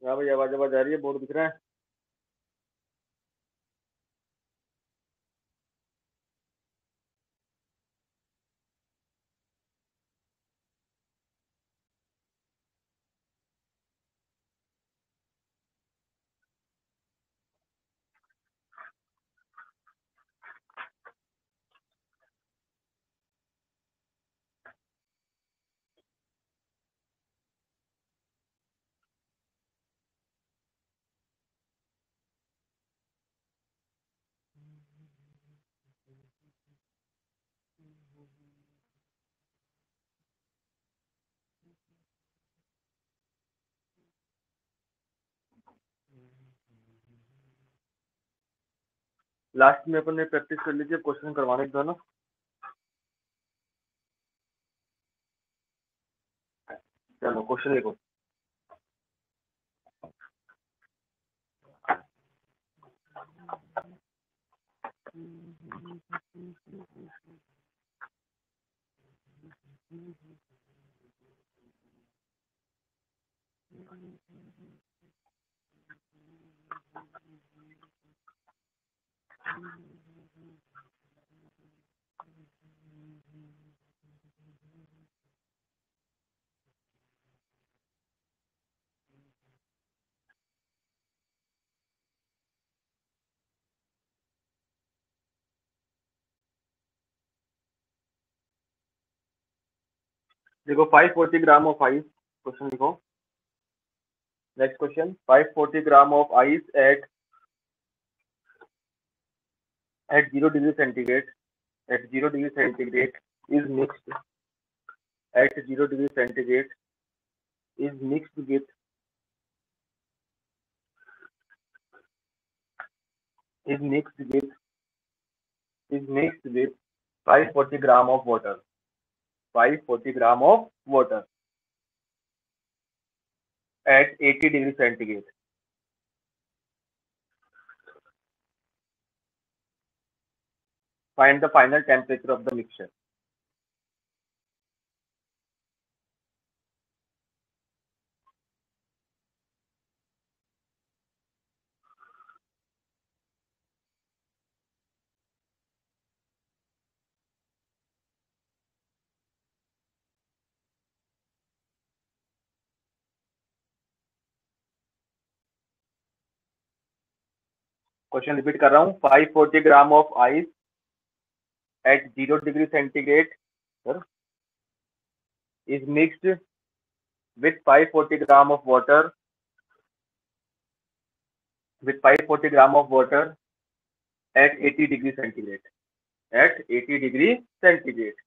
हाँ भाई, आवाज आवाज आ रही है, बोर्ड दिख रहा है। लास्ट में अपन ने प्रैक्टिस कर लीजिए, क्वेश्चन करवाने के दोनों। चलो क्वेश्चन लिखो। देखो 540 ग्राम ऑफ आइस, क्वेश्चन लिखो। Next question, 540 gram of ice at 0 degree centigrade is mixed at 0 degree centigrade is mixed with is mixed with is mixed with 540 gram of water. 540 gram of water at 80 degree centigrade. Find the final temperature of the mixture. Question repeat कर रहा हूँ। 540 gram of ice at 0 degree centigrade, sir, is mixed with 540 gram of water at 80 degree centigrade. At 80 degree centigrade.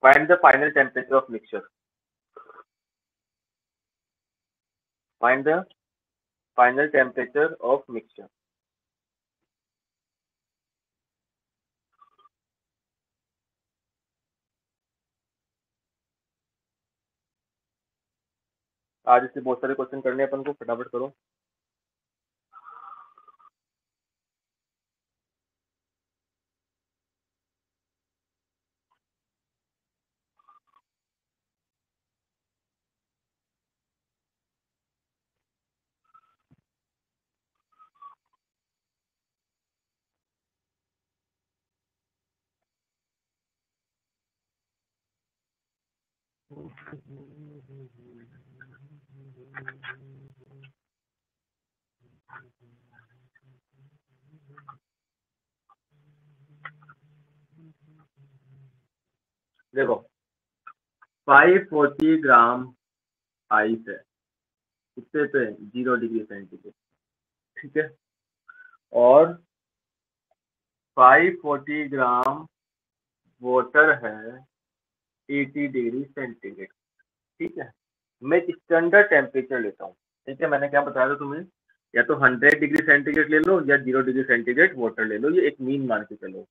Find the final temperature of mixture. Find the final temperature of mixture. आज इससे बहुत सारे question करने अपन को, फटाफट करो। देखो 540 gram ice है, कितने पे? 0 डिग्री सेंटीग्रेड, ठीक है। और 540 ग्राम वाटर है 80 डिग्री सेंटीग्रेड, ठीक है। मैं स्टैंडर्ड टेम्परेचर लेता हूँ, ठीक है। मैंने क्या बताया था तुम्हें, या तो 100 डिग्री सेंटीग्रेड ले लो या 0 डिग्री सेंटीग्रेड वाटर ले लो, ये एक मीन मान के चलो।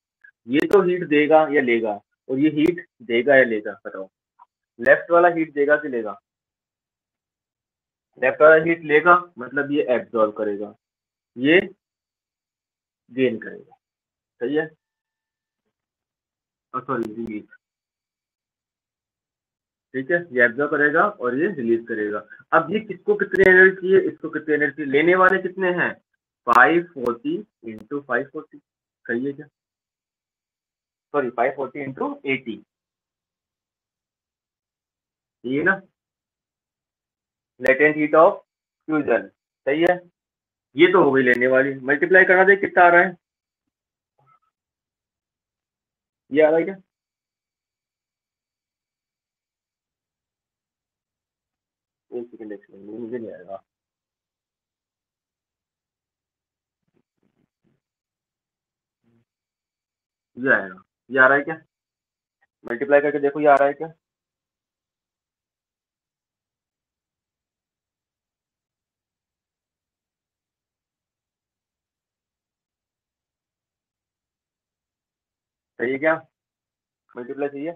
ये तो हीट देगा या लेगा, और ये हीट देगा या लेगा, बताओ। लेफ्ट वाला हीट देगा कि लेगा? लेफ्ट वाला हीट लेगा, मतलब ये एब्जॉर्ब करेगा, ये गेन करेगा, सही है। Sorry, heat. ठीक है, ये एब्जॉर्ब करेगा और ये रिलीज करेगा। अब ये किसको कितनी एनर्जी चाहिए, इसको कितनी एनर्जी, लेने वाले कितने हैं 540 इंटू 540, सही है क्या, सॉरी 540 इंटू 80, ये ना लेटेंट हीट ऑफ फ्यूजन, सही है। ये तो हो गई लेने वाली, मल्टीप्लाई करा दे कितना आ रहा है, ये आ रहा है क्या, एक सेकंड एक सेकंड, मुझे नहीं आएगा, ये आएगा, ये आ रहा है क्या, मल्टीप्लाई करके देखो ये आ रहा है क्या, सही है क्या, मल्टीप्लाई चाहिए,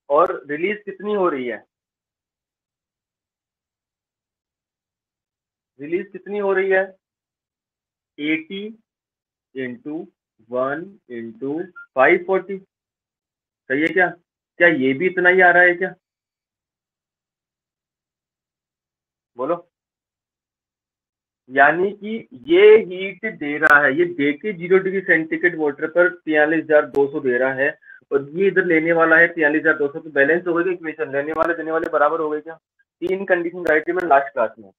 और रिलीज कितनी हो रही है, रिलीज कितनी हो रही है 80 इंटू 1 इंटू 540, सही है क्या, क्या ये भी इतना ही आ रहा है क्या, बोलो, यानी कि ये हीट दे रहा है, ये दे के 0 डिग्री सेंटीग्रेड वाटर पर 43,200 दे रहा है, और ये इधर लेने वाला है 43,200, तो बैलेंस हो गई इक्वेशन, लेने वाले देने वाले बराबर हो गए क्या, तीन कंडीशन राइट में लास्ट क्लास में,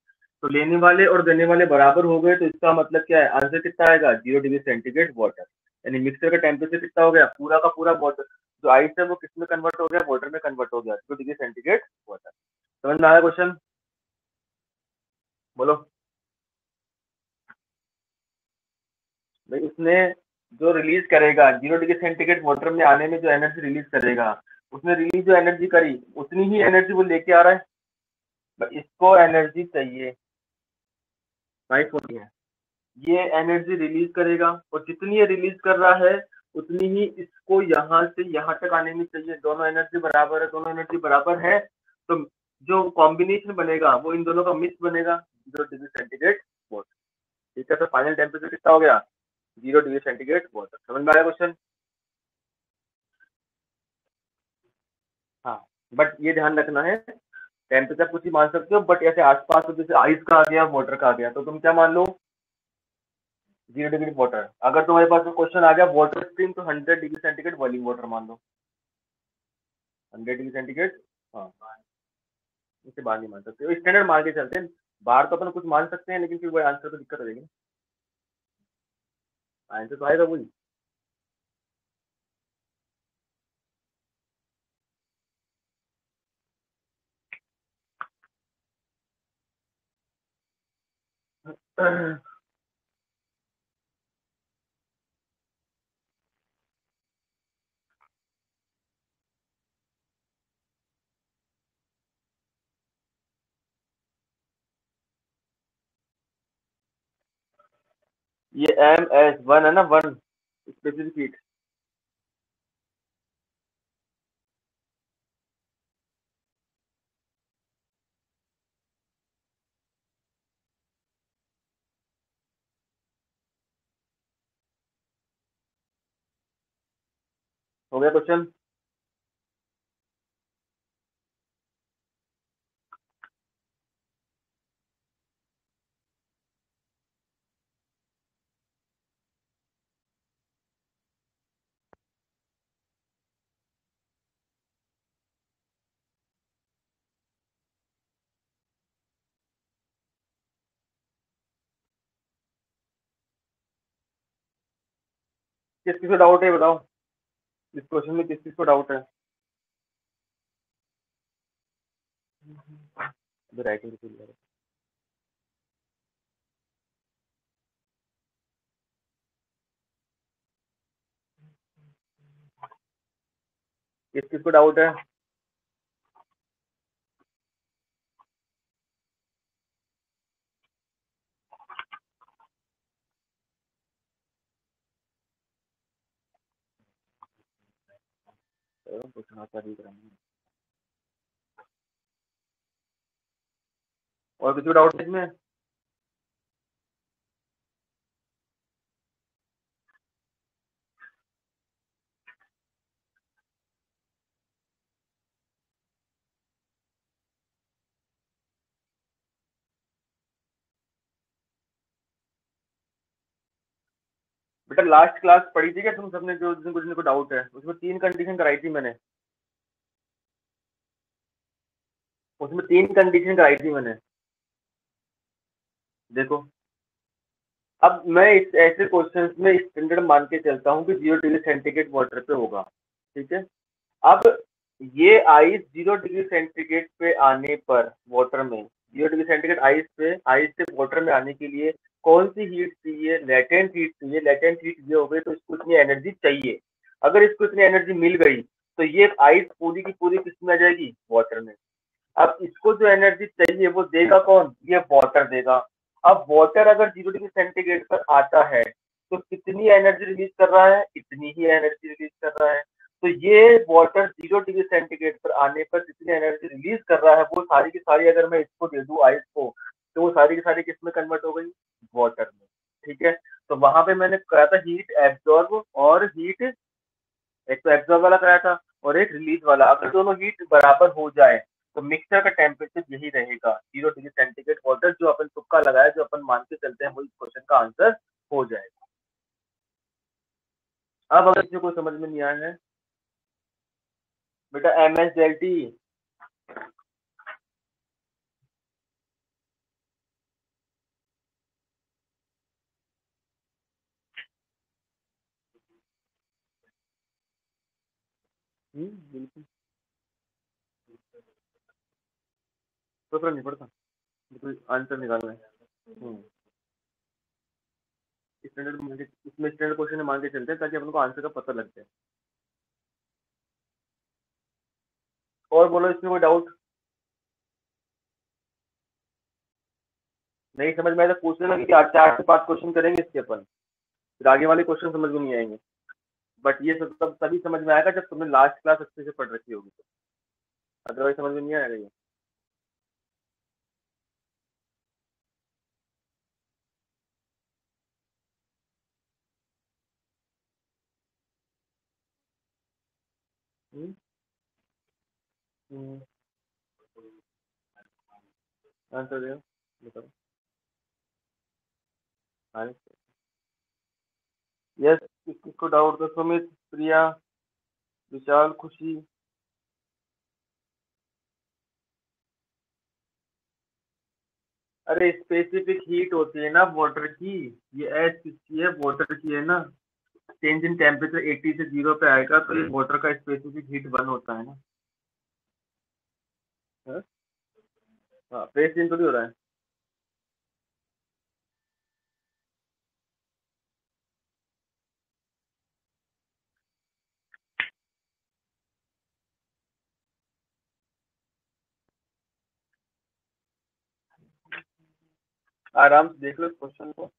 तो लेने वाले और देने वाले बराबर हो गए, तो इसका मतलब क्या है, आंसर कितना आएगा 0 डिग्री सेंटीग्रेड वाटर, यानी मिक्सर का टेम्परेचर कितना हो गया, पूरा का पूरा वाटर जो आइस है वो किस में कन्वर्ट हो गया, वाटर में कन्वर्ट हो गया, 0 डिग्री सेंटीग्रेड वाटर, समझ में आया क्वेश्चन, बोलो, भाई उसने जो रिलीज करेगा 0 डिग्री सेंटीग्रेड वाटर में आने में जो एनर्जी रिलीज करेगा, उसने रिलीज जो एनर्जी करी उतनी ही एनर्जी वो लेके आ रहा है, इसको एनर्जी चाहिए 540 है, ये एनर्जी रिलीज करेगा, और जितनी ये रिलीज कर रहा है उतनी ही इसको यहाँ से यहाँ तक आने में चाहिए, दोनों एनर्जी बराबर है, दोनों एनर्जी बराबर है, तो जो कॉम्बिनेशन बनेगा वो इन दोनों का मिक्स बनेगा 0 डिग्री सेंटीग्रेड वाटर, ठीक है, तो फाइनल टेम्परेचर कितना हो गया 0 डिग्री सेंटीग्रेड वाटर, समझ में आया क्वेश्चन, हाँ, बट ये ध्यान रखना है, टेम्परेचर कुछ ही मान सकते हो, बट ऐसे आसपास तो जैसे आइस का आ गया वाटर का आ गया, तो तुम क्या मान लो 0 डिग्री वाटर, अगर तुम्हारे पास क्वेश्चन आ गया वाटर स्ट्रीम तो 100 डिग्री सेंटीग्रेड बॉइलिंग वाटर मान लो, 100 डिग्री सेंटीग्रेड, हाँ, इससे बाहर नहीं मान सकते, स्टैंडर्ड मान के चलते हैं, बाहर तो अपन कुछ मान सकते हैं, लेकिन फिर वो आंसर तो दिक्कत हो जाएगी, आंसर तो आएगा वही, ये MS1 है ना, 1 स्पेसिफिक हीट, हो गया क्वेश्चन, किस किस को डाउट है बताओ, इस क्वेश्चन में किस किस को डाउट है, राइटिंग किस किस को डाउट है, क्वेश्चन आता ही कराएंगे, और किसी को डाउट है इसमें, बेटा लास्ट क्लास पढ़ी थी क्या तुम सबने, जो जिनको डाउट है उसमें 3 कंडीशन कराई थी मैंने, उसमें 3 कंडीशन कराई थी मैंने। देखो, अब मैं इस ऐसे क्वेश्चंस में स्टैंडर्ड मान के चलता हूँ कि 0 डिग्री सेंटीग्रेड वाटर पे होगा, ठीक है। अब ये आइस 0 डिग्री सेंटीग्रेड पे आने पर वाटर में, 0 डिग्री सेंटीग्रेड आइस से वाटर में आने के लिए कौन सी हीट चाहिए? लेटेंट हीट चाहिए। लेटेंट हीट ये हो गई तो इसको इतनी एनर्जी चाहिए। अगर इसको इतनी एनर्जी मिल गई तो ये आइस पूरी की पूरी किस में आ जाएगी? वाटर में। अब इसको जो एनर्जी चाहिए वो देगा कौन? ये वाटर देगा। अब वाटर अगर 0 डिग्री सेंटीग्रेड पर आता है तो कितनी एनर्जी रिलीज कर रहा है? इतनी ही एनर्जी रिलीज कर रहा है। तो ये वाटर 0 डिग्री सेंटीग्रेड पर आने पर जितनी एनर्जी रिलीज कर रहा है वो सारी की सारी अगर मैं इसको दे दूं आइस को, तो वो सारी की सारी किस में कन्वर्ट हो गई? वाटर में। ठीक है। तो वहां पे मैंने कहा था हीट एब्जॉर्ब और हीट, एक तो एब्जॉर्ब वाला कराया था और एक रिलीज वाला। अगर दोनों हीट बराबर हो जाए तो मिक्सचर का टेम्परेचर यही रहेगा 0 डिग्री सेंटीग्रेड वाटर। जो अपन तुक्का लगाया, जो अपन मान के चलते हैं, वो इस क्वेश्चन का आंसर हो जाएगा। अब अगर किसी को समझ में नहीं आया है, बेटा एम एस डेल्टी। बिल्कुल। तो फर्क नहीं पड़ता, बिल्कुल आंसर निकालना है। स्टैंडर्ड इसमें स्टैंडर्ड क्वेश्चन मान के चलते हैं ताकि अपन को आंसर का पता लग जाए। और बोलो, इसमें कोई डाउट? नहीं समझ में आया तो पूछ लेना, कि 4 से 5 क्वेश्चन करेंगे इसके अपन, फिर आगे वाले क्वेश्चन समझ में नहीं आएंगे। बट ये सब तब तभी समझ में आएगा जब तुमने लास्ट क्लास अच्छे से पढ़ रखी होगी, तो अदरवाइज समझ में नहीं आएगा ये। आंसर दो, बताओ। यस, किसको डाउट था? सुमित, प्रिया, विशाल, खुशी। अरे स्पेसिफिक हीट होती है ना वाटर की, ये एच किसकी है? वाटर की है ना। चेंज इन टेम्परेचर 80 से 0 पे आएगा तो ये वाटर का स्पेसिफिक हीट 1 होता है ना। हाँ, हाँ फेस चेंज थोड़ी हो रहा है। आराम से देख लो क्वेश्चन को।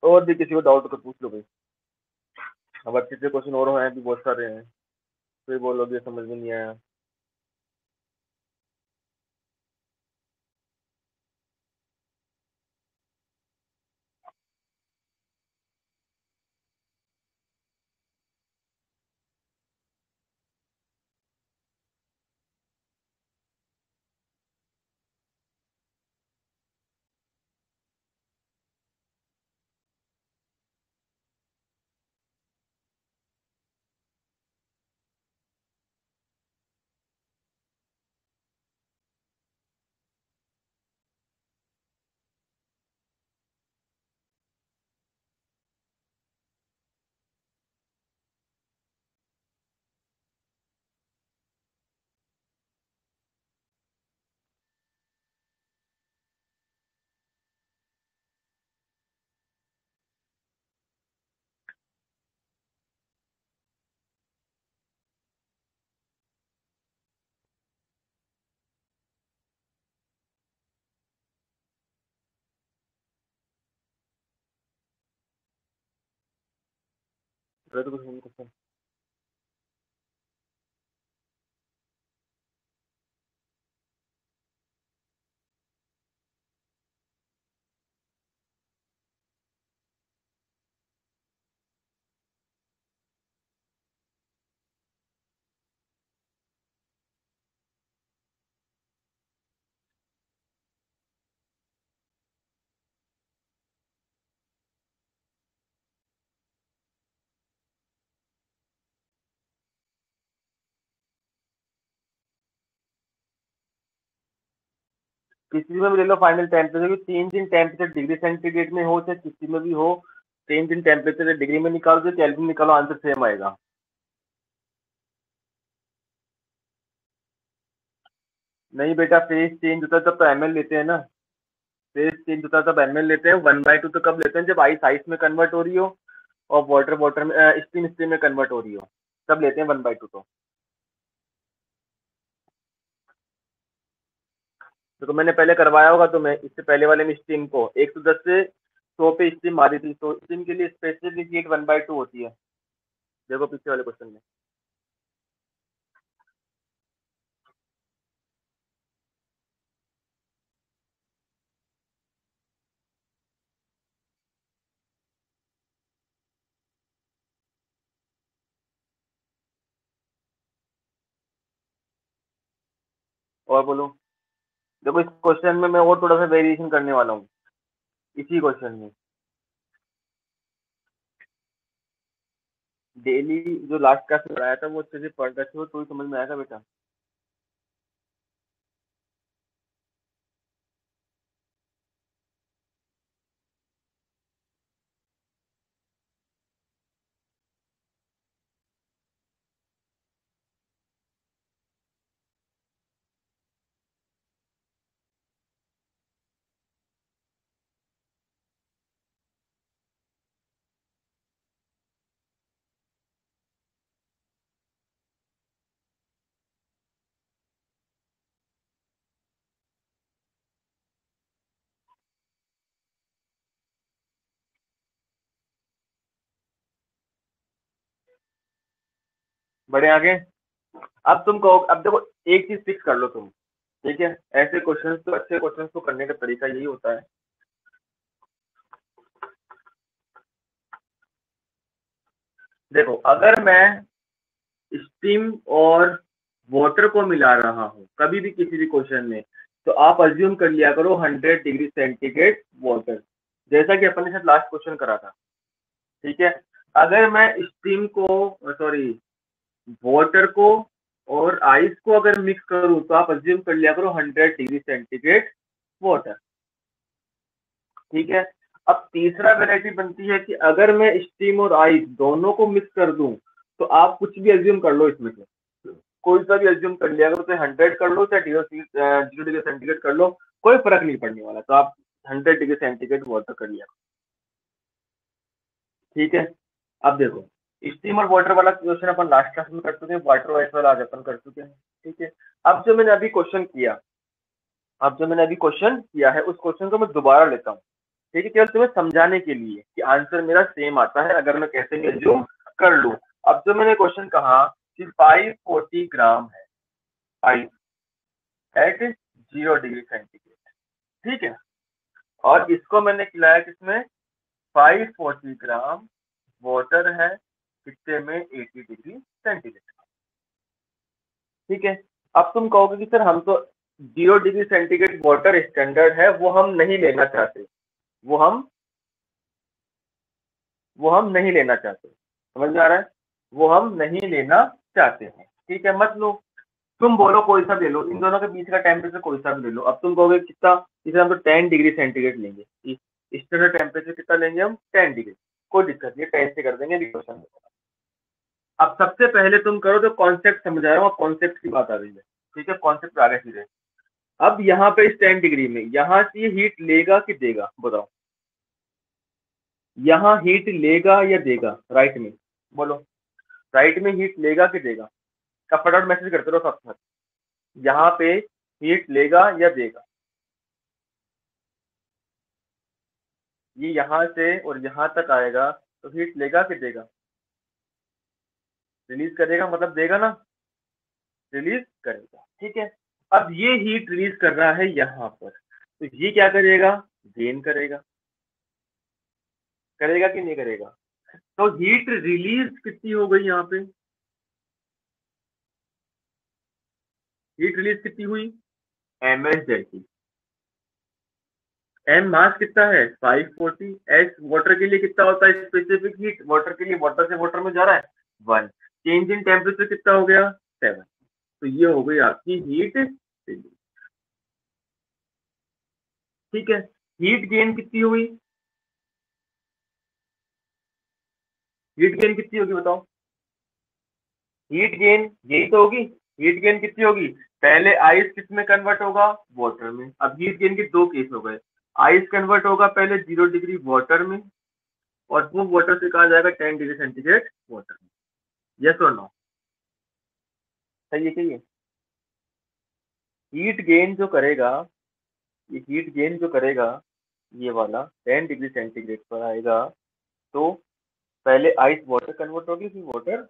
और भी किसी को डाउट कर पूछ लो भाई। अब अच्छे से क्वेश्चन और हैं भी बहुत सारे हैं, फिर बोलोगे समझ में नहीं आया। तो कुछ नहीं क्वेश्चन। किसी में भी ले लो final temperature, change in temperature degree centigrade में हो चाहे किसी में भी हो, चेंज इन टेम्परेचर डिग्री में निकालो तो केल्विन निकालो, आंसर सेम आएगा। नहीं बेटा, फेज चेंज होता है तब तो एमएल लेते हैं ना, फेज चेंज होता है तब एमएल लेते हैं। 1/2 तो कब लेते हैं, जब आइस आइस में कन्वर्ट हो रही हो और वाटर वाटर में, स्टीम स्टीम में कन्वर्ट हो रही हो, तब लेते हैं 1/2 तो मैंने पहले करवाया होगा तो मैं इससे पहले वाले में स्टीम को 110 से 100 पे स्टीम मारी थी, तो स्टीम के लिए स्पेसिफिक हीट 1/2 होती है, देखो पीछे वाले क्वेश्चन में। और बोलो, देखो इस क्वेश्चन में मैं और थोड़ा सा वेरिएशन करने वाला हूँ इसी क्वेश्चन में। डेली जो लास्ट क्लास में पढ़ाया था वो अच्छे से पढ़ रखे हो तो ही समझ में आएगा बेटा। बड़े आगे, अब तुम कहो, अब देखो एक चीज फिक्स कर लो तुम, ठीक है, ऐसे क्वेश्चंस तो अच्छे क्वेश्चंस को करने का तरीका यही होता है। देखो अगर मैं स्टीम और वाटर को मिला रहा हूँ कभी भी किसी भी क्वेश्चन में, तो आप अज्यूम कर लिया करो 100 डिग्री सेंटीग्रेड वाटर, जैसा कि अपन ने शायद लास्ट क्वेश्चन करा था, ठीक है। अगर मैं स्टीम को, सॉरी, वाटर को और आइस को अगर मिक्स करूं तो आप अज्यूम कर लिया करो 100 डिग्री सेंटीग्रेड वाटर, ठीक है। अब तीसरा वेराइटी बनती है कि अगर मैं स्टीम और आइस दोनों को मिक्स कर दूं, तो आप कुछ भी अज्यूम कर लो इसमें से, कोई सा भी अज्यूम कर लिया करो, चाहे 100 कर लो चाहे 0 डिग्री सेंटीग्रेड कर लो, कोई फर्क नहीं पड़ने वाला, तो आप 100 डिग्री सेंटीग्रेड वाटर कर लिया, ठीक है। अब देखो, स्टीम और वाटर वाला क्वेश्चन अपन लास्ट क्लास में कर चुके हैं, वाटर वाइस वाला आज अपन कर चुके हैं, ठीक है। अब जो मैंने अभी क्वेश्चन किया, अब जो मैंने अभी क्वेश्चन किया है उस क्वेश्चन को मैं दोबारा लेता हूँ, ठीक है, केवल तुम्हें समझाने के लिए कि आंसर मेरा सेम आता है अगर मैं कैसे भी एज्यूम कर लूँ। अब जो मैंने क्वेश्चन कहा कि 540 ग्राम है आइस एट 0 डिग्री सेंटीग्रेड, ठीक है, और इसको मैंने खिलाया किसमें, 540 ग्राम वाटर है कितने में, 80 डिग्री सेंटीग्रेड, ठीक है। अब तुम कहोगे कि सर हम तो 0 डिग्री सेंटीग्रेड वाटर स्टैंडर्ड है वो हम नहीं लेना चाहते, वो हम वो हम नहीं लेना चाहते, समझ में आ रहा है, वो हम नहीं लेना चाहते हैं, ठीक है, मत लो। तुम बोलो कोई सा भी ले लो, इन दोनों के बीच का टेम्परेचर कोई सा भी ले लो। अब तुम कहोगे कितना, इसे हम तो 10 डिग्री सेंटीग्रेड लेंगे, स्टैंडर्ड टेम्परेचर कितना लेंगे हम, 10 डिग्री, कोई दिक्कत नहीं, 10 से कर देंगे क्वेश्चन। अब सबसे पहले तुम करो तो कॉन्सेप्ट समझ आ रहा हूँ, कॉन्सेप्ट की बात आ रही है, ठीक है, कॉन्सेप्ट आ गया सीधे। अब यहाँ पे इस 10 डिग्री में यहाँ से हीट लेगा कि देगा, बताओ, यहाँ हीट लेगा या देगा, राइट में बोलो, राइट में हीट लेगा कि देगा, का फटाफट मैसेज करते रहो साथ साथ, यहाँ पे हीट लेगा या देगा, ये यहाँ से और यहाँ तक आएगा तो हीट लेगा कि देगा, रिलीज करेगा मतलब देगा ना, रिलीज करेगा, ठीक है। अब ये हीट रिलीज कर रहा है यहाँ पर, तो ये क्या करेगा, गेन करेगा, करेगा कि नहीं करेगा, तो हीट रिलीज कितनी हो गई यहाँ पे, हीट रिलीज कितनी हुई, एम एस डेल्टी, एम मास कितना है 540, एस वाटर के लिए कितना होता है स्पेसिफिक हीट, वाटर के लिए वाटर से वाटर में जा रहा है 1, चेंज इन टेम्परेचर कितना हो गया 7, तो ये हो गई आपकी हीट रिलीज, ठीक है, हीट गेन कितनी हुई, हीट गेन कितनी होगी बताओ, हीट गेन यही तो होगी, हीट गेन कितनी होगी, पहले आइस किस में कन्वर्ट होगा, वाटर में। अब हीट गेन के दो केस हो गए, आइस कन्वर्ट होगा पहले 0 डिग्री वाटर में, और वो वाटर से कहा जाएगा 10 डिग्री सेंटीग्रेड वाटर में। यस और नो, सही है क्या ये? हीट गेन जो करेगा, ये हीट गेन जो करेगा ये वाला 10 डिग्री सेंटीग्रेड पर आएगा, तो पहले आइस वाटर कन्वर्ट होगी, फिर वाटर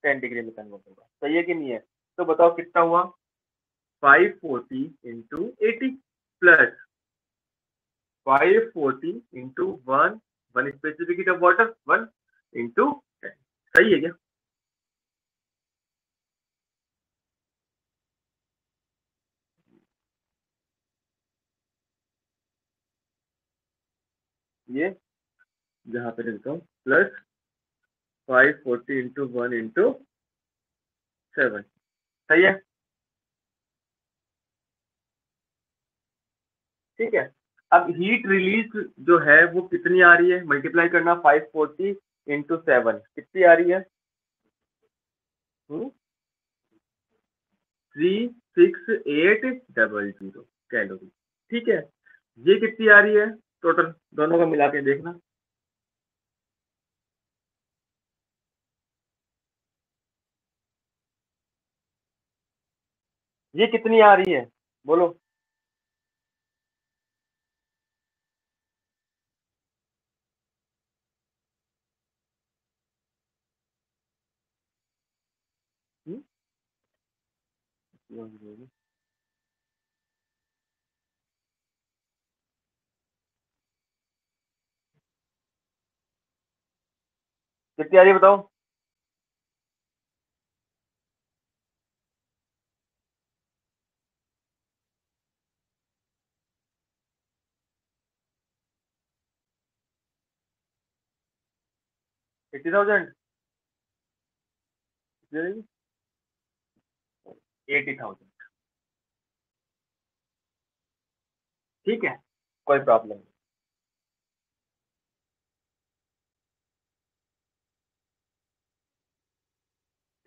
10 डिग्री में कन्वर्ट होगा, सही है कि नहीं है? तो बताओ कितना हुआ, 540 into 80 plus 540 into 1 specific heat of water 1 into 10, सही है क्या? ये जहां पे लिखता हूँ प्लस 540 इंटू 1 इंटू 7, सही है? ठीक है, अब हीट रिलीज जो है वो कितनी आ रही है, मल्टीप्लाई करना 540 इंटू 7 कितनी आ रही है, 36800 कैलोरी। ठीक है, ये कितनी आ रही है टोटल, दोनों का मिला के देखना, ये कितनी आ रही है बोलो, हम्म? कितनी आ रही है बताओ, 80,000, 80,000, ठीक है, कोई प्रॉब्लम नहीं।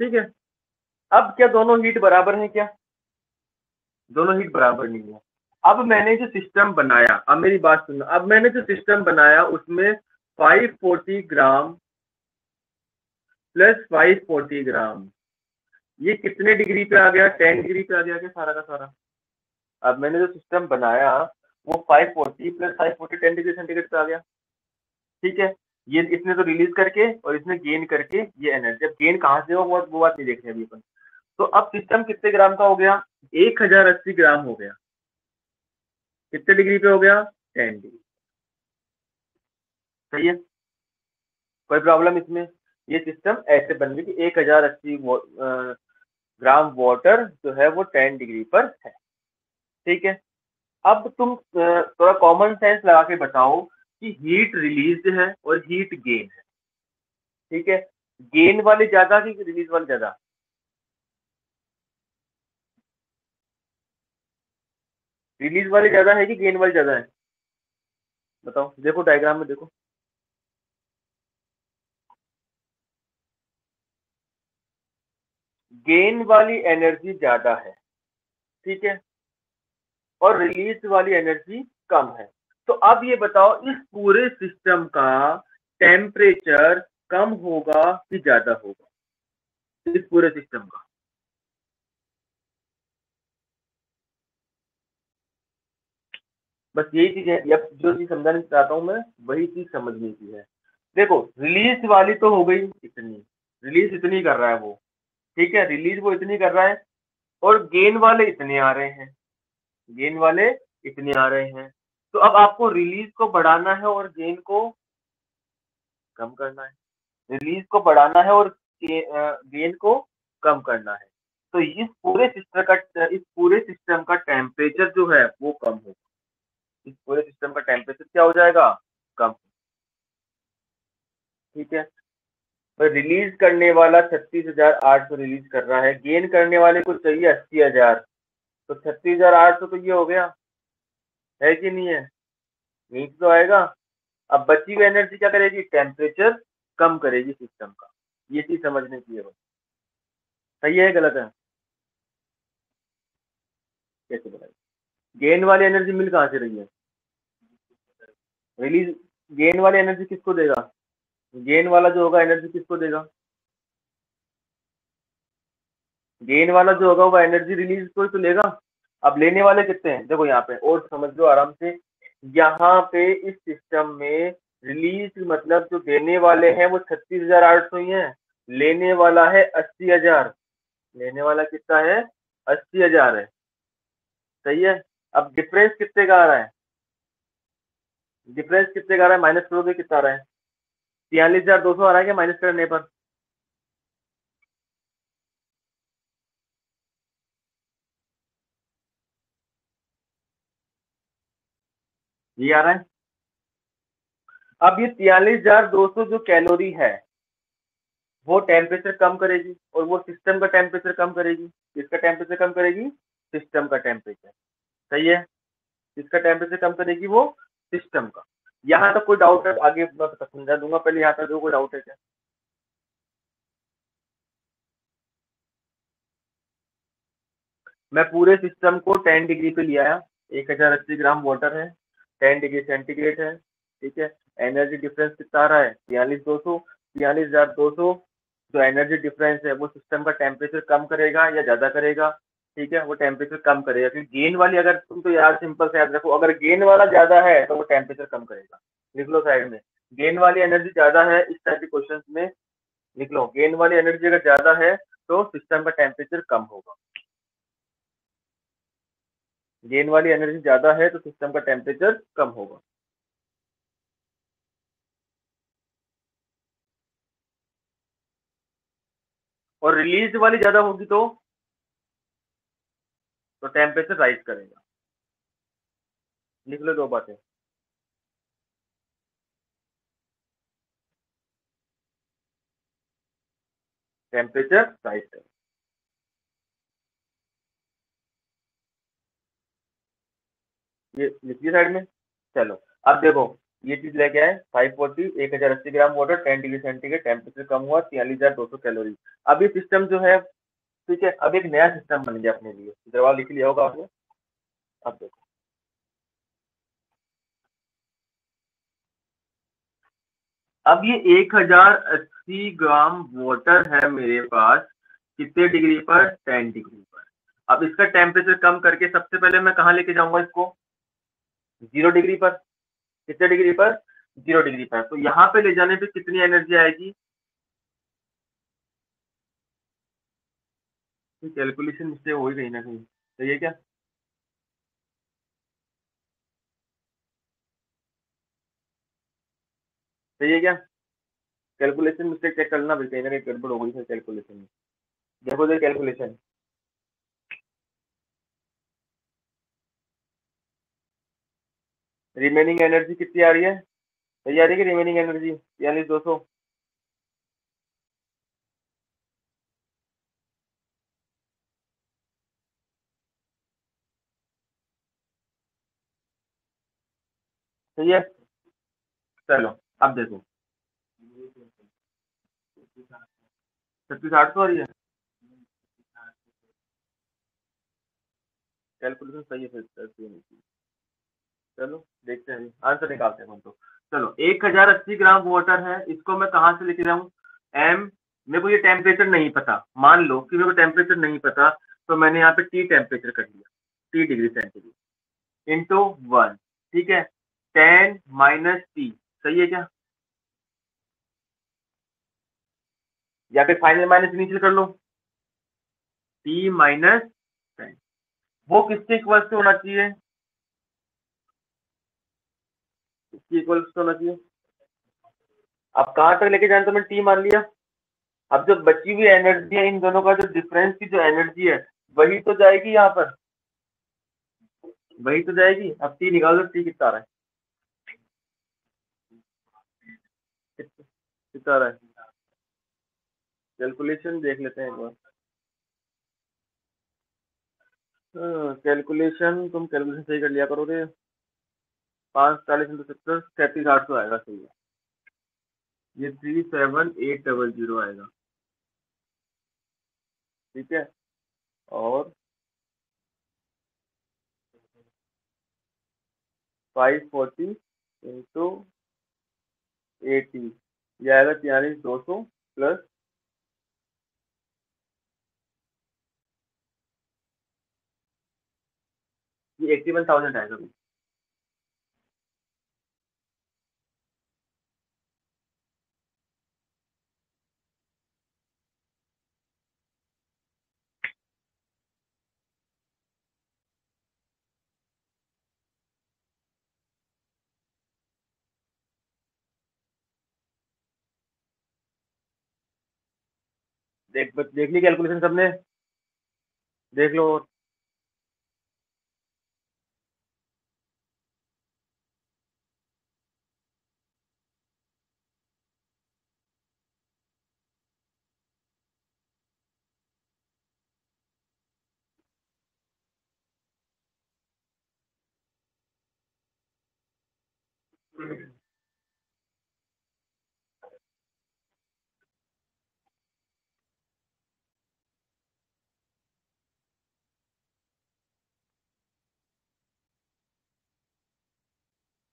ठीक है, अब क्या दोनों हीट बराबर हैं क्या, दोनों हीट बराबर नहीं है। अब मैंने जो सिस्टम बनाया, अब मेरी बात सुनो, अब मैंने जो सिस्टम बनाया उसमें 540 ग्राम प्लस 540 ग्राम, ये कितने डिग्री पे आ गया, 10 डिग्री पे आ गया क्या सारा का सारा? अब मैंने जो सिस्टम बनाया वो 540 प्लस 540 10 डिग्री सेंटीग्रेड पे आ गया। ठीक है, ये इसने तो रिलीज करके और इसने गेन करके ये एनर्जी, अब गेन कहाँ से हो वो बात नहीं देख रहे अभी अपन। तो अब सिस्टम कितने ग्राम का हो गया, 1080 ग्राम हो गया, कितने डिग्री पे हो गया, 10 डिग्री, सही है, कोई प्रॉब्लम इसमें? ये सिस्टम ऐसे बन गई कि 1080 ग्राम वाटर जो है वो 10 डिग्री पर है। ठीक है, अब तुम थोड़ा कॉमन सेंस लगा के बताओ कि हीट रिलीज है और हीट गेन है, ठीक है, गेन वाली ज्यादा कि रिलीज वाली ज्यादा, रिलीज वाली ज्यादा है कि गेन वाली ज्यादा है, बताओ, देखो डायग्राम में देखो, गेन वाली एनर्जी ज्यादा है, ठीक है, और रिलीज वाली एनर्जी कम है। तो अब ये बताओ इस पूरे सिस्टम का टेम्परेचर कम होगा कि ज्यादा होगा, इस पूरे सिस्टम का? बस यही चीज है, अब जो चीज समझाना चाहता हूँ मैं वही चीज समझने की है। देखो रिलीज वाली तो हो गई इतनी, रिलीज इतनी कर रहा है वो, ठीक है, रिलीज वो इतनी कर रहा है, और गेन वाले इतने आ रहे हैं, गेन वाले इतने आ रहे हैं। तो अब आपको रिलीज को बढ़ाना है और गेन को कम करना है, रिलीज को बढ़ाना है और गेन को कम करना है। तो इस पूरे सिस्टम का टेम्परेचर जो है वो कम होगा, इस पूरे सिस्टम का टेम्परेचर क्या हो जाएगा, कम, ठीक है। तो रिलीज करने वाला 36,800 रिलीज कर रहा है, गेन करने वाले को चाहिए 80,000, तो 36,800 तो ये हो गया, है कि नहीं है? नीचे तो आएगा। अब बची हुई एनर्जी क्या करेगी, टेम्परेचर कम करेगी सिस्टम का। ये चीज समझने की है बस। सही है गलत है? कैसे बताइए? गेन वाली एनर्जी मिल कहाँ से रही है? रिलीज। गेन वाली एनर्जी किसको देगा? गेन वाला जो होगा एनर्जी किसको देगा? गेन वाला जो होगा वो एनर्जी रिलीज को ही तो लेगा। अब लेने वाले कितने हैं देखो यहाँ पे, और समझ लो आराम से। यहाँ पे इस सिस्टम में रिलीज मतलब जो देने वाले हैं वो 36,800 ही है। लेने वाला है 80,000। लेने वाला कितना है? 80,000 है। सही है। अब डिफरेंस कितने का आ रहा है? डिफरेंस कितने का आ रहा है? माइनस करोगे कितना आ रहा है? 43,200 आ रहा है क्या माइनस करने पर? ये आ रहा है। अब ये 43,200 जो कैलोरी है वो टेम्परेचर कम करेगी, और वो सिस्टम का टेम्परेचर कम करेगी। किसका टेम्परेचर कम करेगी? सिस्टम का टेम्परेचर। सही है। किसका टेम्परेचर कम करेगी वो? सिस्टम का। यहाँ तक कोई डाउट है? आगे मैं समझा दूंगा, पहले यहाँ तक जो कोई डाउट है क्या? मैं पूरे सिस्टम को 10 डिग्री पे लिया है। 1080 ग्राम वाटर है, 10 डिग्री सेंटीग्रेड है। ठीक है। एनर्जी डिफरेंस कितना आ रहा है? 42,200। 42,200 जो एनर्जी डिफरेंस है वो सिस्टम का टेम्परेचर कम करेगा या ज्यादा करेगा? ठीक है, वो टेम्परेचर कम करेगा, क्योंकि गेन वाली, अगर तुम तो यार सिंपल से याद रखो, अगर गेन वाला ज्यादा है तो वो टेम्परेचर कम करेगा। लिख लो साइड में। गेन वाली एनर्जी ज्यादा है इस टाइप के क्वेश्चन में। लिख लो, गेन वाली एनर्जी अगर ज्यादा है तो सिस्टम का टेम्परेचर कम होगा। गेन वाली एनर्जी ज्यादा है तो सिस्टम का टेम्परेचर कम होगा। और रिलीज वाली ज्यादा होगी तो टेम्परेचर राइज करेगा। लिख लो दो बातें। टेम्परेचर राइज करेगा। ये लिखिए साइड में। चलो, अब देखो, ये चीज लेके आए 540, 1080 gram water, 10 degree centigrade, temperature कम हुआ, 43,200 कैलोरी। अब ये सिस्टम जो है, ठीक है, अब एक नया सिस्टम बन गया अपने लिए। जवाब लिख लिया होगा आपने। अब देखो, अब ये 1080 ग्राम वाटर है मेरे पास। कितने डिग्री पर? 10 डिग्री पर। अब इसका टेम्परेचर कम करके सबसे पहले मैं कहाँ लेके जाऊंगा इसको? 0 डिग्री पर। कितने डिग्री पर? 0 डिग्री पर। तो यहाँ पे ले जाने पे कितनी एनर्जी आएगी? कैलकुलेशन मिस्टेक हो ही गई ना कहीं, सही है क्या? सही है क्या? कैलकुलेशन मिस्टेक चेक करना भाई, कहीं ना कहीं गड़बड़ हो गई है कैलकुलेशन में। देखो दे कैलकुलेशन। रिमेनिंग एनर्जी कितनी आ रही है? सही आ रही है कि रिमेनिंग एनर्जी 42,200? सही है। चलो, अब देखो, 36,800 आ रही है। कैलकुलेशन सही है, फिर सही होनी चाहिए। चलो देखते हैं, आंसर निकालते हैं हम तो। चलो, 1080 ग्राम वाटर है, इसको मैं कहाँ से लेके जाऊँ? एम। मेरे को ये टेम्परेचर नहीं पता, मान लो कि मेरे को टेम्परेचर नहीं पता, तो मैंने यहाँ पे टी टेम्परेचर कर लिया। 30 डिग्री सेंटीग्रेड इंटू 1। ठीक है। 10 - T। सही है क्या? या फिर फाइनल माइनस इनिशियल कर लो। T - 10। वो किसके इक्वल से होना चाहिए? किसके इक्वल से होना चाहिए? अब कहाँ तक लेके जाना, तो मैं टी मान लिया। अब जो बची हुई एनर्जी है, इन दोनों का जो डिफरेंस की जो एनर्जी है, वही तो जाएगी यहाँ पर। वही तो जाएगी। अब टी निकाल दो, टी कितना आ रहा है? कितना आ रहा है? कैलकुलेशन देख लेते हैं एक बार। कैलकुलेशन, तुम कैलकुलेशन सही कर लिया करोगे। 540 into 70 37,800 आएगा, सही है। ये 37800 आएगा, ठीक है। और 540 इंटू 80, ये आएगा 43,200 प्लस ये 81,000 आएगा। देख ली कैलकुलेशन सबने, देख लो।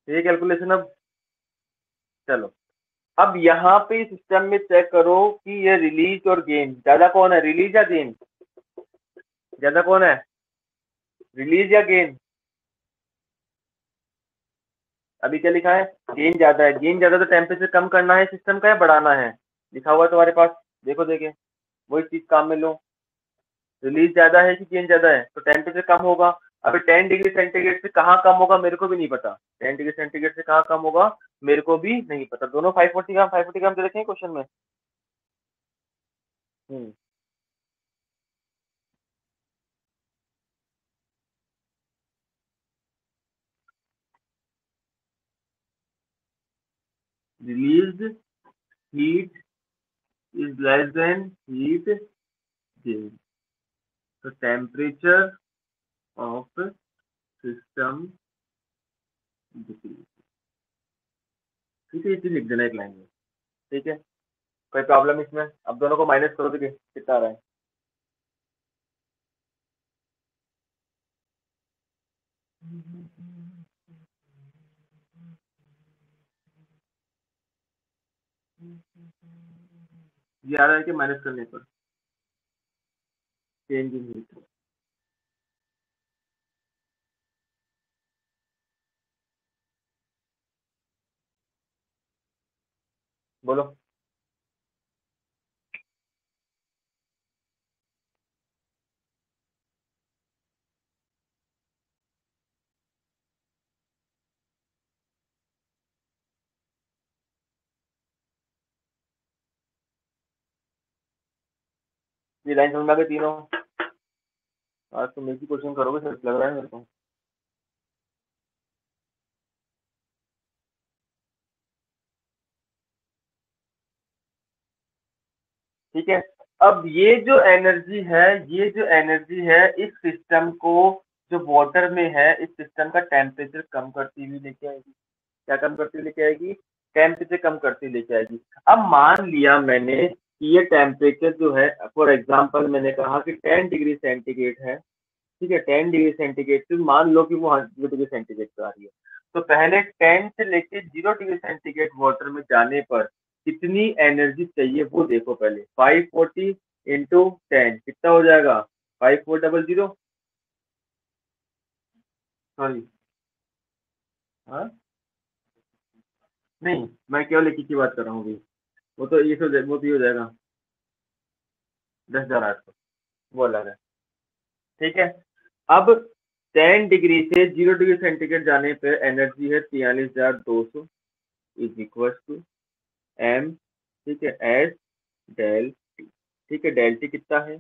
ये कैलकुलेशन अब चलो, अब यहाँ पे सिस्टम में चेक करो कि ये रिलीज और गेन ज्यादा कौन है, रिलीज या गेन, ज्यादा कौन है, रिलीज या गेन। अभी क्या लिखा है, गेन ज्यादा है। गेन ज्यादा तो टेम्परेचर कम करना है सिस्टम का या बढ़ाना है, लिखा हुआ है तुम्हारे पास, देखो देखे, वही चीज काम में लो। रिलीज ज्यादा है कि गेन ज्यादा है, तो टेम्परेचर कम होगा। अभी 10 डिग्री सेंटीग्रेड से कहाँ कम होगा मेरे को भी नहीं पता, 10 डिग्री सेंटीग्रेड से कहाँ कम होगा मेरे को भी नहीं पता। दोनों 540 ग्राम 540 ग्राम दे रखे हैं क्वेश्चन में। Hmm, release heat is less than heat gain. So temperature of system decrease. ठीक है, ये चीज लिख देना एक लाइन में, ठीक है। कोई प्रॉब्लम इसमें, अब दोनों को माइनस करो तो कितना आ रहा है। ये आ रहा है कि माइनस करने पर चेंज इन हीट, बोलो। ये लाइन समझ में आ गई तीनों। आज तुम एक ही क्वेश्चन करोगे सर लग रहा है मेरे को। ठीक है, अब ये जो एनर्जी है, ये जो एनर्जी है इस सिस्टम को, जो वाटर में है इस सिस्टम का टेम्परेचर कम करती हुई लेके आएगी। क्या कम करती हुई लेके आएगी, टेम्परेचर कम करती हुई लेके आएगी। अब मान लिया मैंने कि ये टेम्परेचर जो है, फॉर एग्जांपल मैंने कहा कि 10 डिग्री सेंटीग्रेड है, ठीक है। 10 डिग्री सेंटीग्रेड से मान लो कि वो 100 डिग्री सेंटीग्रेड पे आ रही है, तो पहले 10 से लेके 0 डिग्री सेंटीग्रेड वाटर में जाने पर कितनी एनर्जी चाहिए वो देखो पहले। 540 इंटू 10 कितना हो जाएगा, 5400। सॉरी, हाँ नहीं, मैं केवल एक ही की बात कर रहा हूँ अभी। वो तो ये वो तो ये हो जाएगा 10,800, वो अलग है, ठीक है। अब 10 डिग्री से 0 डिग्री सेंटीग्रेड जाने पर एनर्जी है 43,200 इज इक्वल टू एम, ठीक है, एस डेल टी। ठीक है, डेल टी कितना है,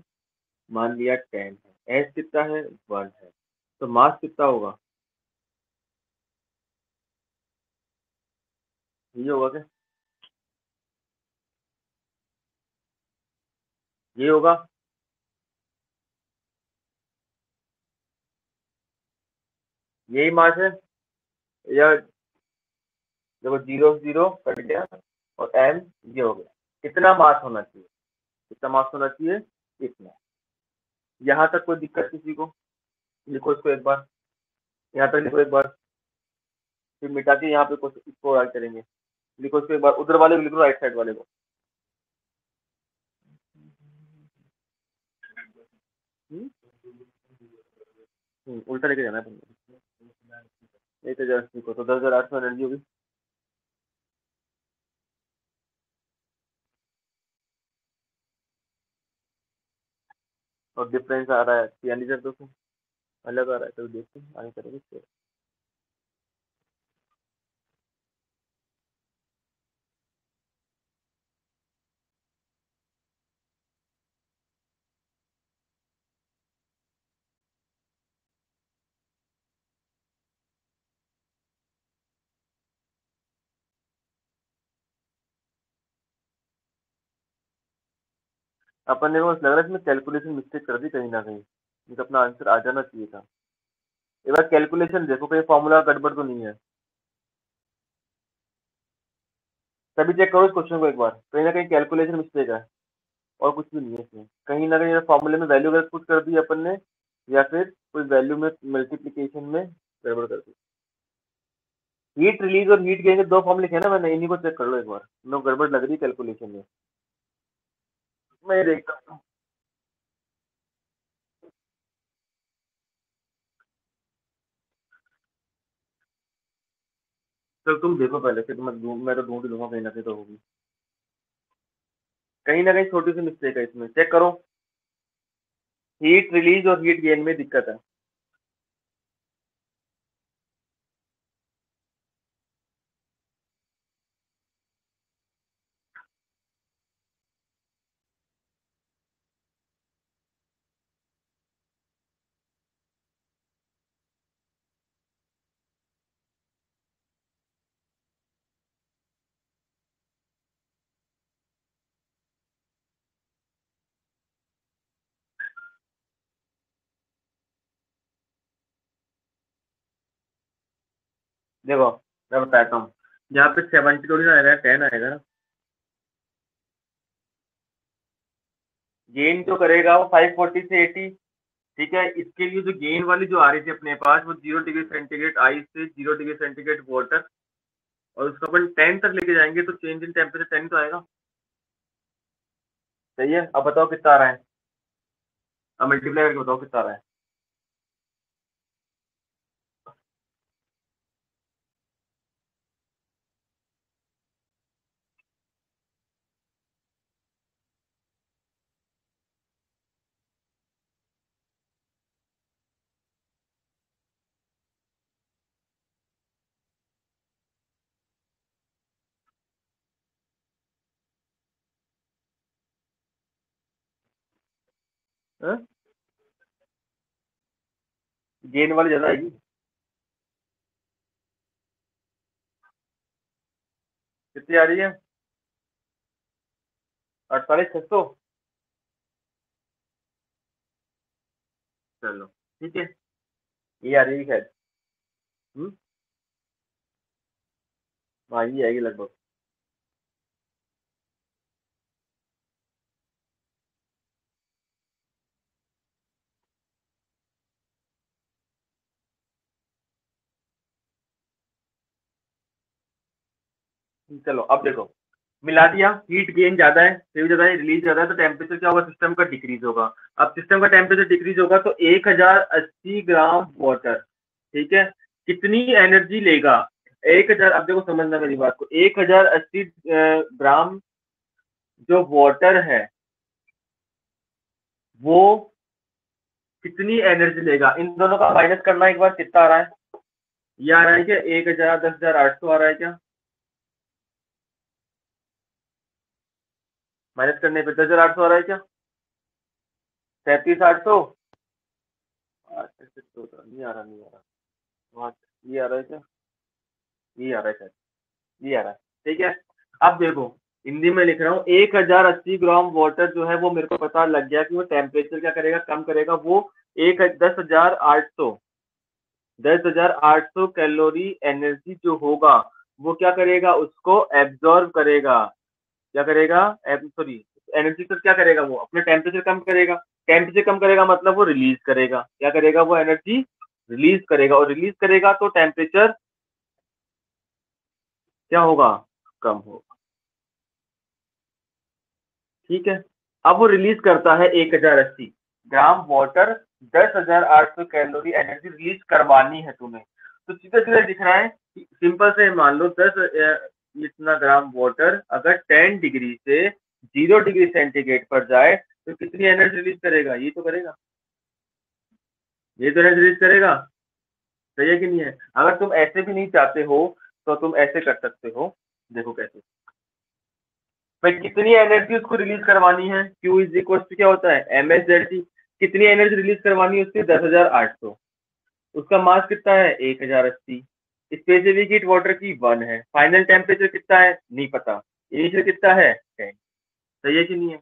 मान लिया 10 है, एस कितना है 1 है, तो मास कितना होगा, ये होगा क्या, ये होगा, यही मास है या देखो 0 कट गया और m ये हो गया। कितना मास होना चाहिए, कितना मास होना चाहिए, इतना। यहाँ तक कोई दिक्कत किसी को? लिखो इसको एक बार, यहाँ तक लिखो एक बार, फिर मिटा के यहाँ पे कुछ इसको ऐड करेंगे। लिखो इसको एक बार, उधर वाले को लिखो, राइट साइड वाले को। हम्म? उल्टा लेके जाना है तुमको। 1080 को तो 10,800 एनर्जी होगी। और डिफरेंस आ रहा है यानी जब देखो अलग आ रहा है तो देखते हैं आगे करेंगे। अपन ने वो लग रहा है इसमें कैलकुलेशन मिस्टेक कर दी कहीं ना कहीं, नहीं तो अपना आंसर आ जाना चाहिए था। एक बार कैलकुलेशन देखो कहीं फॉर्मूला गड़बड़ तो नहीं है। तभी चेक करो इस क्वेश्चन को एक बार, कहीं ना कहीं कैलकुलेशन मिस्टेक है और कुछ भी नहीं है इसमें। कहीं ना कहीं फॉर्मूले में वैल्यू गलत पुट कर दी अपन ने, या फिर कोई वैल्यू में मल्टीप्लीकेशन में गड़बड़ कर दी। हीट रिलीज और हीट गेन के दो फॉर्म लिखे हैं ना मैंने, इन्हीं को चेक कर लो एक बार, नो गड़बड़ लग रही है कैलकुलेशन में। मैं देखता हूँ। चल तुम देखो पहले, फिर मैं तो ढूंढ ही लूंगा, कहीं ना कहीं तो होगी, कहीं ना कहीं छोटी सी मिस्टेक है इसमें, चेक करो। हीट रिलीज और हीट गेन में दिक्कत है। देखो मैं बताता हूँ, यहाँ पे 70 थोड़ी ना आएगा, 10 आएगा ना। गेन जो करेगा वो 540 से 80। ठीक है, इसके लिए जो गेन वाली जो आ रही थी अपने पास वो 0 डिग्री सेंटीग्रेड आइस से 0 डिग्री सेंटीग्रेड वाटर, और उसको अपन 10 तक लेके जाएंगे तो चेंज इन टेम्परेचर 10 तो आएगा। सही है, अब बताओ कितना आ रहा है, अब मल्टीप्लाई करके बताओ कितना आ रहा है। हाँ? गेन वाली ज्यादा आएगी। कितनी आ रही है? 48,600। चलो ठीक है, ये आ रही है खैर। हम्म, हाँ ये आएगी लगभग। चलो अब देखो, मिला दिया, हीट गेन ज्यादा है, फिर ज्यादा है, रिलीज ज्यादा है, तो टेम्परेचर क्या होगा, सिस्टम का डिक्रीज होगा। अब सिस्टम का टेम्परेचर डिक्रीज होगा तो 1080 ग्राम वाटर, ठीक है, कितनी एनर्जी लेगा? 1000, अब देखो समझना मेरी बात को, 1080 ग्राम जो वाटर है वो कितनी एनर्जी लेगा, इन दोनों का माइनस करना एक बार, कितना आ रहा है? ये आ रहा है क्या 1000, 10,800 आ रहा है क्या? माइनस करने पे 10,800 आ रहा है क्या? 37,800। नहीं आ रहा, नहीं आ रहा। वहाँ ये आ रहा है क्या? ये आ रहा है शायद, ये आ रहा है। ठीक है, अब देखो हिंदी में लिख रहा हूँ, 1080 ग्राम वाटर जो है वो मेरे को पता लग गया कि वो टेम्परेचर क्या करेगा, कम करेगा। वो एक 10,800 कैलोरी एनर्जी जो होगा वो क्या करेगा, उसको एब्जॉर्ब करेगा। क्या करेगा, सॉरी, एनर्जी को क्या करेगा, वो अपने टेम्परेचर कम करेगा। टेम्परेचर कम करेगा मतलब वो रिलीज करेगा। क्या करेगा, वो एनर्जी रिलीज करेगा, और रिलीज करेगा तो टेम्परेचर क्या होगा, कम होगा। ठीक है। अब वो रिलीज करता है 1080 gram water, 10,800 calorie energy release करवानी है तुम्हें। तो सीधे सीधे दिख रहा है कि सिंपल से मान लो 10 इतना ग्राम वाटर अगर 10 डिग्री से 0 डिग्री सेंटीग्रेड पर जाए तो कितनी एनर्जी रिलीज करेगा, ये तो करेगा, ये तो एनर्जी रिलीज करेगा। सही है कि नहीं है। अगर तुम ऐसे भी नहीं चाहते हो तो तुम ऐसे कर सकते हो। देखो कैसे, भाई कितनी एनर्जी उसको रिलीज करवानी है, Q इज इक्वल टू क्या होता है, MSZT। कितनी एनर्जी रिलीज करवानी है उसकी, 10,800। उसका मास कितना है, 1,080। स्पेसिफिक हीट वाटर की 1 है। फाइनल टेम्परेचर कितना है, नहीं पता। इनिशियल कितना है, 10। सही है कि नहीं है,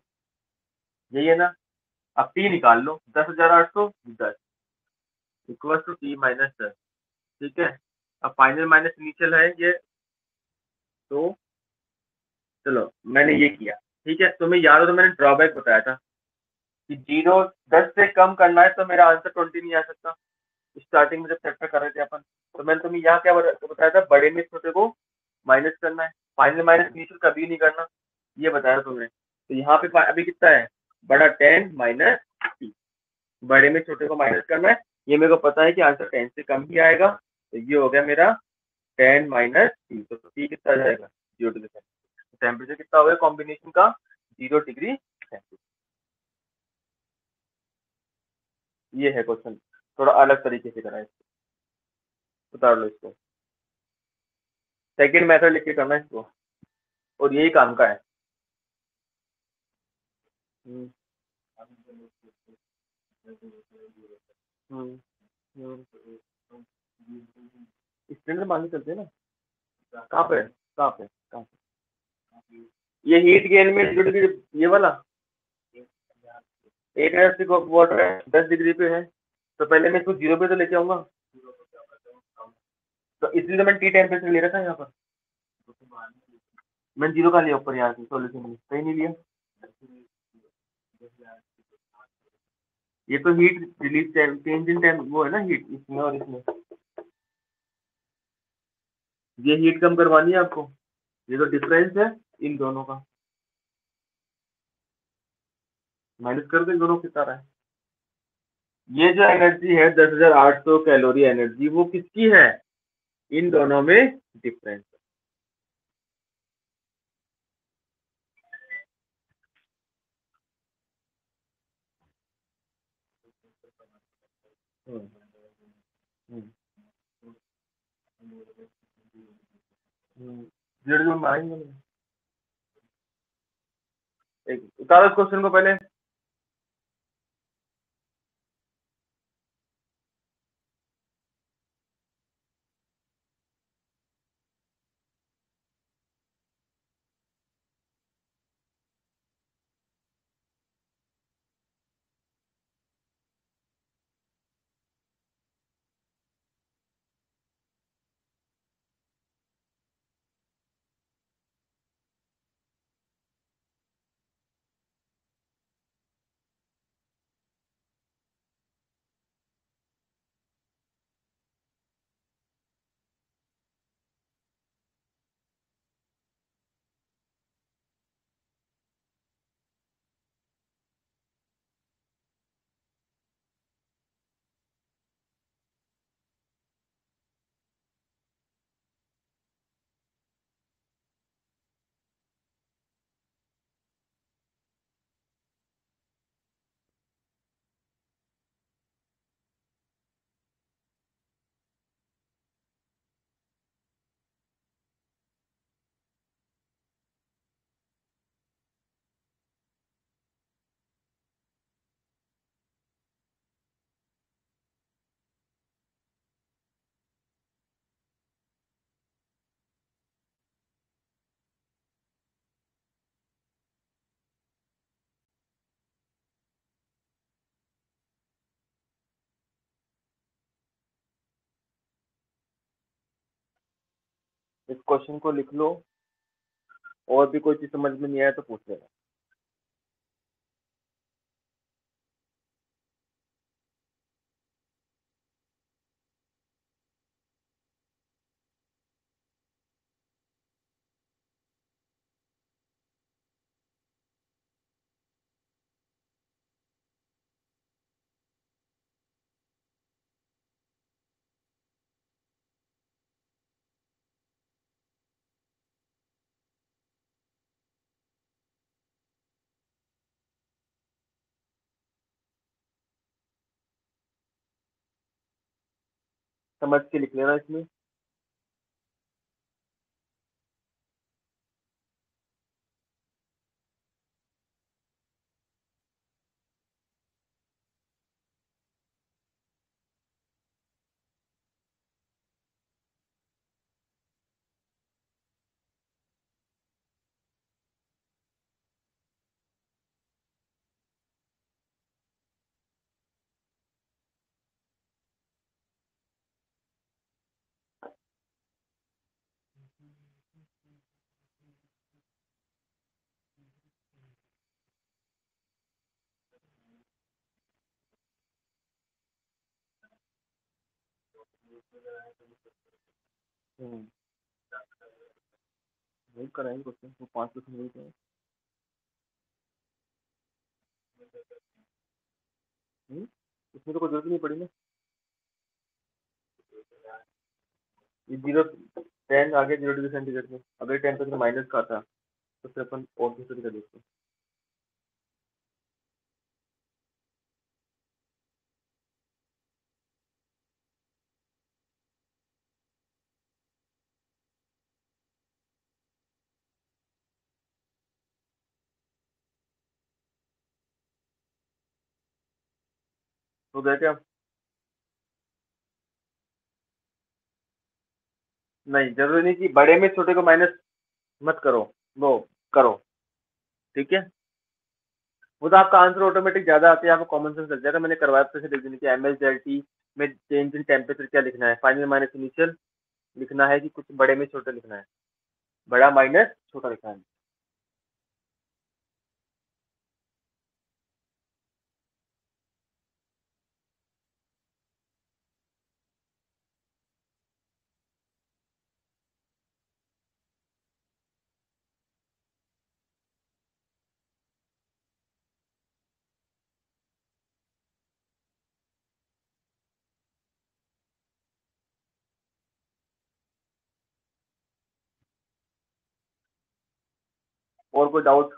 यही है ना। अब टी निकाल लो, 10,800 10 इक्वल टू T-10। ठीक है। अब फाइनल माइनस इनिशियल है ये, तो चलो मैंने ये किया। ठीक है, तुम्हें याद हो तो मैंने ड्रॉबैक बताया था कि 10 से कम करना है तो मेरा आंसर 20 नहीं आ सकता। स्टार्टिंग में जब चैप्टर कर रहे थे अपन, तो मैंने तुम्हें यहाँ क्या बताया था, बड़े में छोटे को माइनस करना है, फाइनल माइनस इनिशियल कभी नहीं करना, ये बताया तुमने। तो यहाँ पे अभी कितना है, बड़ा 10 माइनस टी, बड़े में छोटे को माइनस करना है। ये मेरे को पता है कि आंसर 10 से कम ही आएगा, तो ये हो गया मेरा 10 माइनस टी। तो टी कितना आ जाएगा, 0 डिग्री सेंटीग्रेड। टेम्परेचर कितना होगा कॉम्बिनेशन का, 0 डिग्री सेंटीग्रेड। ये है क्वेश्चन, थोड़ा अलग तरीके से करा है इसको, उतार लो इसको। सेकंड मेथड लिख के करना है इसको, और यही काम का है। हम्म, हम्म, हम्म। स्टैंडर्ड मान के चलते हैं ना। कहाँ पे, कहाँ पे, कहाँ पे, ये हीट गेन में 0 डिग्री, ये वाला 1,080 वाटर है, 10 डिग्री पे है, तो पहले मैं इसको 0 पे तो लेके आऊंगा। तो इसलिए तो मैंने टी टेम्परेचर ले रखा है यहाँ पर। मैंने 0 का लिया ऊपर, यहाँ से सोल्यूशन में कहीं नहीं लिया। ये तो heat release change in time वो है ना, हीट इसमें और इसमें। ये हीट कम करवानी है आपको, ये तो डिफरेंस है इन दोनों का। माइनस कर दो, इन दोनों कितना रहा है। ये जो एनर्जी है 10,800 कैलोरी एनर्जी, वो किसकी है, इन दोनों में डिफरेंस है। हम्म, जीरो जोन में आएंगे नहीं। एक उतारो इस क्वेश्चन को पहले। इस क्वेश्चन को लिख लो, और भी कोई चीज समझ में नहीं आया तो पूछ लेना। समझ के लिख लेना इसमें। हम्म, वही कराएंगे क्वेश्चन, वो 5 क्वेश्चन वही कराएंगे। इसमें तो कोई जरूरत नहीं पड़ी ना। ये 0 10 आगे 0 डिग्री सेंटीग्रेड में, अगर टेम्परेचर माइनस का था तो फिर अपन और दूसरे कर देते। तो गए क्या? नहीं, जरूरी नहीं कि बड़े में छोटे को माइनस मत करो, वो करो। ठीक है, वो तो आपका आंसर ऑटोमेटिक ज्यादा आते हैं, आपको कॉमन सेंस लग जाएगा। मैंने करवाया तो लिख देने की एम एस डेल टी में चेंज इन टेम्परेचर क्या लिखना है, फाइनल माइनस इनिशियल लिखना है कि कुछ बड़े में छोटा लिखना है, बड़ा माइनस छोटा लिखना है। और कोई डाउट?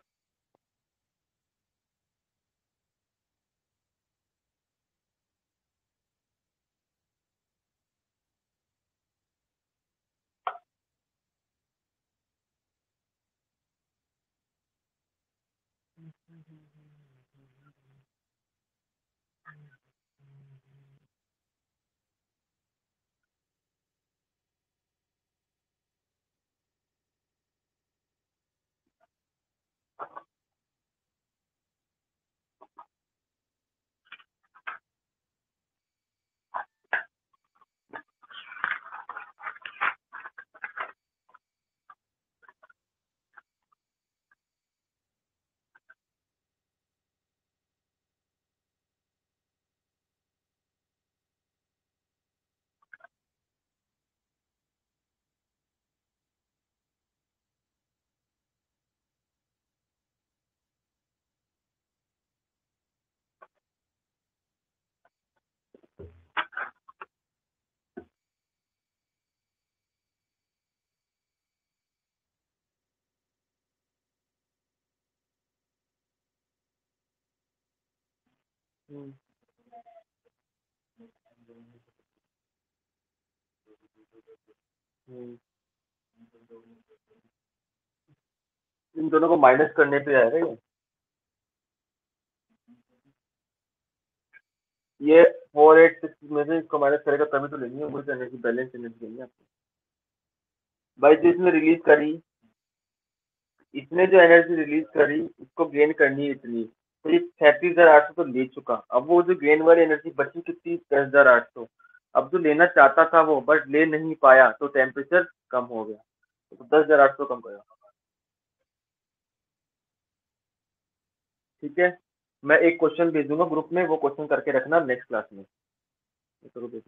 हम्म, हम्म। इन दोनों को माइनस करने पे आएगा ये 486 में से इसको माइनस करेगा तभी तो लेनी है, मुझे एनर्जी बैलेंस एनर्जी लेनी है आपको। भाई जो इसने रिलीज करी, इसने जो एनर्जी रिलीज करी इसको गेन करनी है इतनी, तो ये 37,800 तो ले चुका। अब वो जो गेन वाली एनर्जी बची कितनी, 10,800। अब जो लेना चाहता था वो बट ले नहीं पाया, तो टेम्परेचर कम हो गया। तो 10,800 कम करो। ठीक है, मैं एक क्वेश्चन भेज दूंगा ग्रुप में, वो क्वेश्चन करके रखना नेक्स्ट क्लास में। ये करो भेज।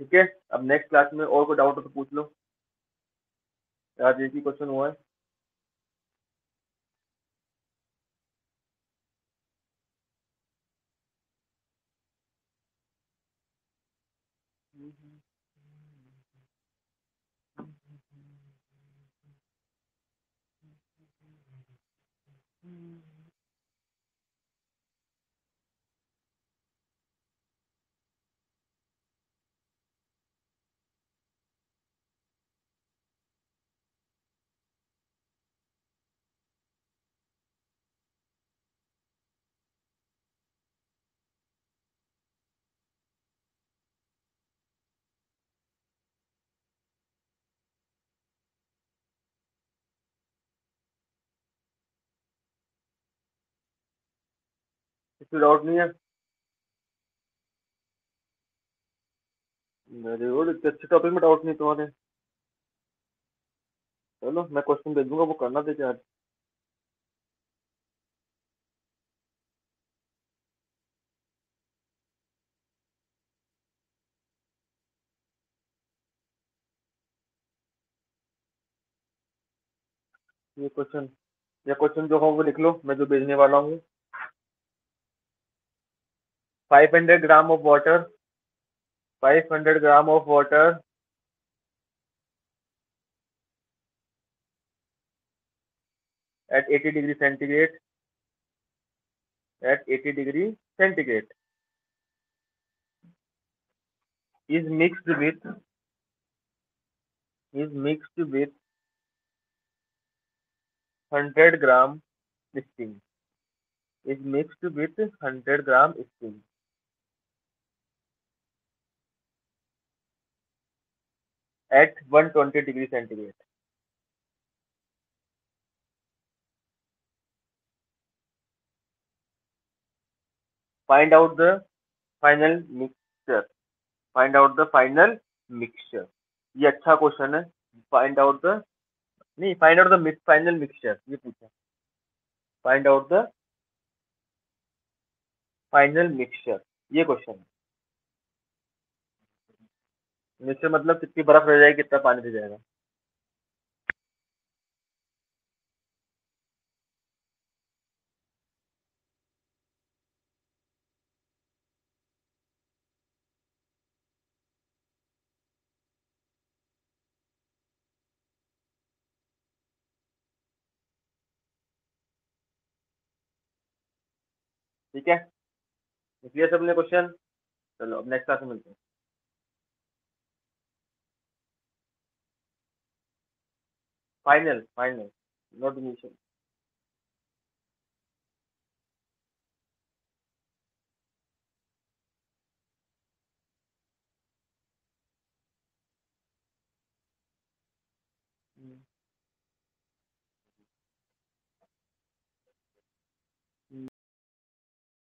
ठीक है, अब नेक्स्ट क्लास में और कोई डाउट हो तो पूछ लो। आज एक ही क्वेश्चन हुआ है। कोई डाउट नहीं है? मेरे और इतने अच्छे टॉपिक में डाउट नहीं तुम्हारे। चलो मैं क्वेश्चन भेज दूंगा, वो करना देते आज। ये क्वेश्चन, या क्वेश्चन जो हो वो लिख लो, मैं जो भेजने वाला हूँ। 500 gram of water, 500 gram of water at 80 degree centigrade, at 80 degree centigrade is mixed with, is mixed with 100 gram steam, is mixed with 100 gram steam at 120 degree centigrade. Find out the final mixture, find out the final mixture। ये अच्छा question है। Find out the, नहीं, find out the final mixture, ये पूछा। Find out the final mixture, ये question है। Mixture मतलब कितनी बर्फ रह जाएगी, कितना पानी रह जाएगा। ठीक है, क्लियर सबने क्वेश्चन? चलो अब नेक्स्ट क्लास में मिलते हैं। Final, final, not initial.